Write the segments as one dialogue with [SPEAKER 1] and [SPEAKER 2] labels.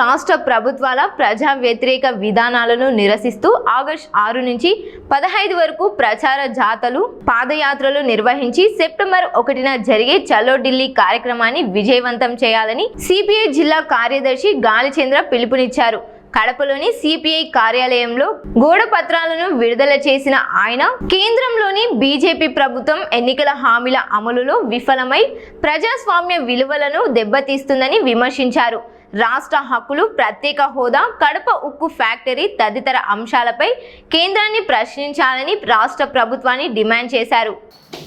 [SPEAKER 1] రాష్ట్ర ప్రభుత్వాల ప్రజా వ్యతిరేక విధానాలను నిరసిస్తూ ఆగస్టు 6 నుంచి 15 వరకు ప్రచార జాతలు పాదయాత్రలు నిర్వహించి సెప్టెంబర్ 1న జరిగే చలో ఢిల్లీ కార్యక్రమాన్ని విజయవంతం చేయాలని సిపిఐ జిల్లా కార్యదర్శి గాలిచంద్ర పిలుపునిచ్చారు. కడపలోని సిపిఐ కార్యాలయంలో గోడ పత్రాలను విడుదల చేసిన ఆయన కేంద్రంలోని బీజేపీ ప్రభుత్వం ఎన్నికల హామీల అమలులో విఫలమై ప్రజాస్వామ్య విలువలను దెబ్బతీస్తుందని విమర్శించారు. రాష్ట్ర హక్కులు, ప్రత్యేక హోదా, కడప ఉక్కు ఫ్యాక్టరీ తదితర అంశాలపై కేంద్రాన్ని ప్రశ్నించాలని రాష్ట్ర ప్రభుత్వాన్ని డిమాండ్ చేశారు.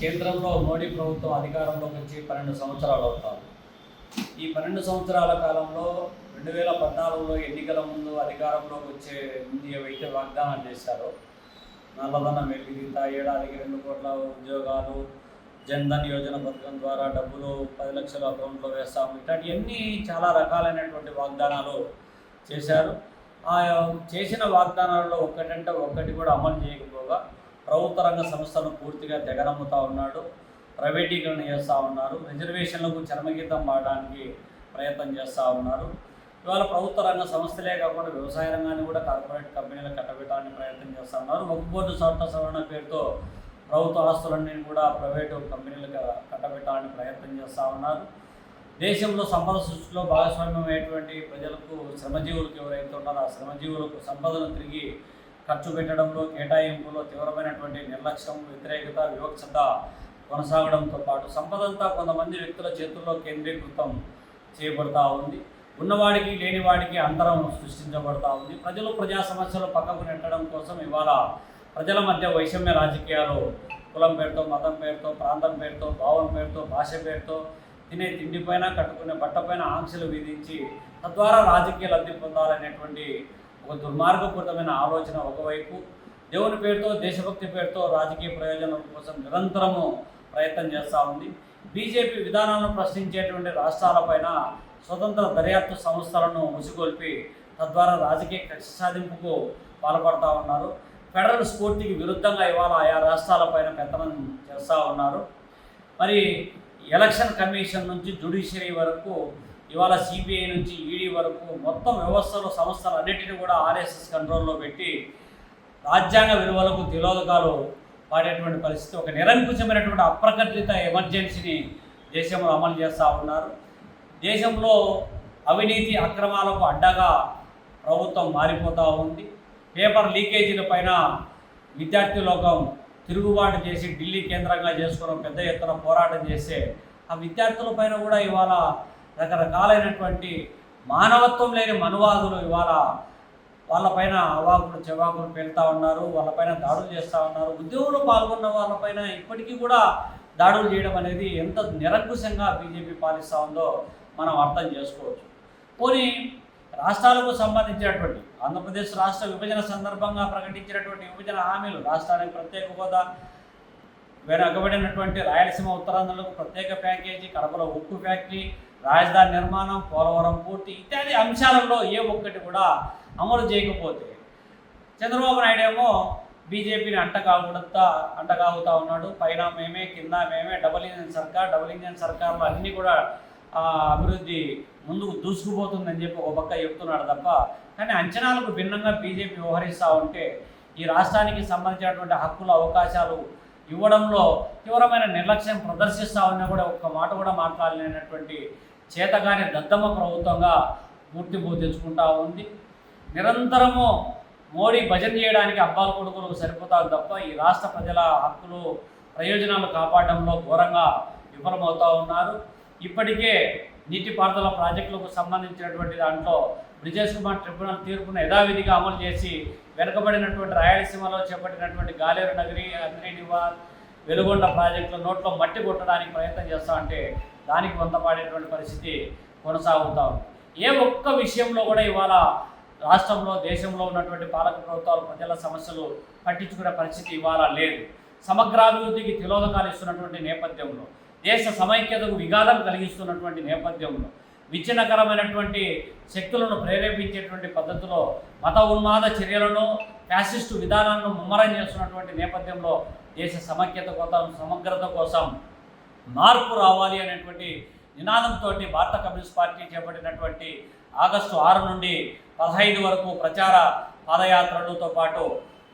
[SPEAKER 2] కేంద్రంలో మోడీ ప్రభుత్వం అధికారంలోకి వచ్చి 12 సంవత్సరాలు అవుతారు. ఈ 12 సంవత్సరాల కాలంలో 2014లో ఎన్నికల ముందు అధికారంలోకి వచ్చే ముందు ఏవైతే వాగ్దానాలు చేశారో, నల్లధనం వెలిగిత, ఏడాదికి 2 కోట్ల ఉద్యోగాలు, జన్ధన్ యోజన పథకం ద్వారా డబ్బులు 10 లక్షల అకౌంట్లో వేస్తాము, ఇట్లాంటివన్నీ చాలా రకాలైనటువంటి వాగ్దానాలు చేశారు. ఆ చేసిన వాగ్దానాలలో ఒక్కటంటే ఒక్కటి కూడా అమలు చేయకపోగా ప్రభుత్వ రంగ సంస్థను పూర్తిగా తెగనమ్ముతూ ఉన్నాడు, ప్రైవేటీకరణ చేస్తూ ఉన్నారు, రిజర్వేషన్లకు చరమగీతం పాడడానికి ప్రయత్నం చేస్తూ ఉన్నారు. ఇవాళ ప్రభుత్వ రంగ సంస్థలే కాకుండా వ్యవసాయ రంగాన్ని కూడా కార్పొరేట్ కంపెనీలకు కట్టబెట్టడానికి ప్రయత్నం చేస్తూ ఉన్నారు. వక్ఫ్ బోర్డు చట్ట సవరణ పేరుతో ప్రభుత్వ ఆస్తులన్నీ కూడా ప్రైవేటు కంపెనీలకు కట్టబెట్టడానికి ప్రయత్నం చేస్తూ ఉన్నారు. దేశంలో సంపద సృష్టిలో భాగస్వామ్యమైనటువంటి ప్రజలకు, శ్రమజీవులకు ఎవరైతే ఉన్నారో ఆ శ్రమజీవులకు సంపదను తిరిగి ఖర్చు పెట్టడంలో, కేటాయింపులో తీవ్రమైనటువంటి నిర్లక్ష్యం, వ్యతిరేకత, వివక్షత కొనసాగడంతో పాటు సంపదంతా కొంతమంది వ్యక్తుల చేతుల్లో కేంద్రీకృతం చేయబడతా ఉంది. ఉన్నవాడికి లేనివాడికి అంతరం సృష్టించబడతా ఉంది. ప్రజలు ప్రజా సమస్యలు పక్కకు నెట్టడం కోసం ఇవాళ ప్రజల మధ్య వైషమ్య రాజకీయాలు కులం పేరుతో, మతం పేరుతో, ప్రాంతం పేరుతో, భావం పేరుతో, భాష పేరుతో, తినే తిండిపైన, కట్టుకునే బట్టపైన ఆంక్షలు విధించి తద్వారా రాజకీయ లబ్ధి పొందాలనేటువంటి ఒక దుర్మార్గపూరితమైన ఆలోచన ఒకవైపు, దేవుని పేరుతో, దేశభక్తి పేరుతో రాజకీయ ప్రయోజనం కోసం నిరంతరము ప్రయత్నం చేస్తూ ఉంది. బీజేపీ విధానాలను ప్రశ్నించేటువంటి రాష్ట్రాలపైన స్వతంత్ర దర్యాప్తు సంస్థలను ముసిగొల్పి తద్వారా రాజకీయ కక్ష సాధింపుకు పాల్పడుతూ ఉన్నారు. ఫెడరల్ స్ఫూర్తికి విరుద్ధంగా ఇవాళ ఆయా రాష్ట్రాలపైన పెత్తనం చేస్తూ ఉన్నారు. మరి ఎలక్షన్ కమిషన్ నుంచి జ్యుడిషియరీ వరకు, ఇవాళ సిబిఐ నుంచి ఈడీ వరకు మొత్తం వ్యవస్థలో సంస్థలు అన్నింటినీ కూడా ఆర్ఎస్ఎస్ కంట్రోల్లో పెట్టి రాజ్యాంగ విలువలకు తిలోదకాలు పాడేటువంటి పరిస్థితి, ఒక నిరంకుశమైనటువంటి అప్రకటిత ఎమర్జెన్సీని దేశంలో అమలు చేస్తూ ఉన్నారు. దేశంలో అవినీతి అక్రమాలకు అడ్డగా ప్రభుత్వం మారిపోతూ ఉంది. పేపర్ లీకేజీల పైన విద్యార్థి లోకం తిరుగుబాటు చేసి ఢిల్లీ కేంద్రంగా చేసుకుని పెద్ద ఎత్తున పోరాటం చేస్తే ఆ విద్యార్థుల పైన కూడా ఇవాళ రకరకాలైనటువంటి మానవత్వం లేని మనువాదులు ఇవాళ వాళ్ళపైన అవాకులు చెవాకులు పెళ్తూ ఉన్నారు, వాళ్ళపైన దాడులు చేస్తూ ఉన్నారు. ఉద్యోగులు పాల్గొన్న వాళ్ళపైన ఇప్పటికీ కూడా దాడులు చేయడం అనేది ఎంత నిరంకుశంగా బీజేపీ పాలిస్తూ ఉందో మనం అర్థం చేసుకోవచ్చు. పోనీ రాష్ట్రాలకు సంబంధించినటువంటి ఆంధ్రప్రదేశ్ రాష్ట్ర విభజన సందర్భంగా ప్రకటించినటువంటి విభజన హామీలు, రాష్ట్రానికి ప్రత్యేక హోదా, వెనకబడినటువంటి రాయలసీమ ఉత్తరాంధ్రలకు ప్రత్యేక ప్యాకేజీ, కడపలో ఉక్కు ఫ్యాక్టరీ, రాజధాని నిర్మాణం, పోలవరం పూర్తి ఇత్యాది అంశాలలో ఏ ఒక్కటి అమలు చేయకపోతే చంద్రబాబు నాయుడు ఏమో బీజేపీని అంటగాగుతూ ఉన్నాడు. పైన మేమే, కింద మేమే, డబుల్ ఇంజన్ సర్కార్లో అన్నీ కూడా అభివృద్ధి ముందుకు దూసుకుపోతుందని చెప్పి ఒక పక్క చెప్తున్నాడు తప్ప, కానీ అంచనాలకు భిన్నంగా బీజేపీ వ్యవహరిస్తూ ఉంటే ఈ రాష్ట్రానికి సంబంధించినటువంటి హక్కుల అవకాశాలు ఇవ్వడంలో తీవ్రమైన నిర్లక్ష్యం ప్రదర్శిస్తూ ఉన్నా కూడా ఒక్క మాట కూడా మాట్లాడలేనటువంటి చేతగాని దద్దమ్మ ప్రభుత్వంగా గుర్తింపు తెచ్చుకుంటూ ఉంది. నిరంతరము మోడీ భజన చేయడానికి అబ్బాల కొడుకులకు సరిపోతారు తప్ప ఈ రాష్ట్ర ప్రజల హక్కులు, ప్రయోజనాలు కాపాడడంలో ఘోరంగా విఫలమవుతూ ఉన్నారు. ఇప్పటికే నీటిపారుదల ప్రాజెక్టులకు సంబంధించినటువంటి దాంట్లో బ్రిజేష్ కుమార్ ట్రిబ్యునల్ తీర్పును యథావిధిగా అమలు చేసి వెనుకబడినటువంటి రాయలసీమలో చేపట్టినటువంటి గాలేరు నగరి, అగ్నినివార్, వెలుగొండ ప్రాజెక్టుల నోట్లో మట్టి కొట్టడానికి ప్రయత్నం చేస్తూ ఉంటే దానికి వంతపాడేటువంటి పరిస్థితి కొనసాగుతూ ఉంది. ఏ ఒక్క విషయంలో కూడా ఇవాళ రాష్ట్రంలో, దేశంలో ఉన్నటువంటి పాలక ప్రభుత్వాలు ప్రజల సమస్యలు పట్టించుకునే పరిస్థితి ఇవాళ లేదు. సమగ్రాభివృద్ధికి తిలోదకాలు ఇస్తున్నటువంటి నేపథ్యంలో, దేశ సమైక్యతకు విఘాతం కలిగిస్తున్నటువంటి నేపథ్యంలో, విచ్ఛిన్నకరమైనటువంటి శక్తులను ప్రేరేపించేటువంటి పద్ధతిలో మత ఉన్మాద చర్యలను, ఫ్యాసిస్టు విధానాలను ముమ్మరం చేస్తున్నటువంటి నేపథ్యంలో దేశ సమైక్యత కోసం, సమగ్రత కోసం మార్పు రావాలి అనేటువంటి నినాదంతో భారత కమ్యూనిస్ట్ పార్టీ చేపట్టినటువంటి ఆగస్టు 6 నుండి 15 వరకు ప్రచార పాదయాత్రలతో పాటు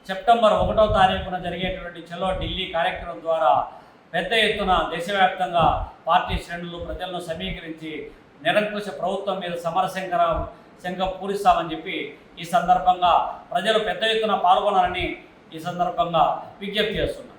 [SPEAKER 2] సెప్టెంబర్ 1వ తారీఖున జరిగేటువంటి చలో ఢిల్లీ కార్యక్రమం ద్వారా పెద్ద ఎత్తున దేశవ్యాప్తంగా పార్టీ శ్రేణులు ప్రజలను సమీకరించి నిరంకుశ ప్రభుత్వం మీద శంఖం పూరిస్తామని చెప్పి ఈ సందర్భంగా ప్రజలు పెద్ద ఎత్తున పాల్గొనాలని ఈ సందర్భంగా విజ్ఞప్తి చేస్తున్నారు.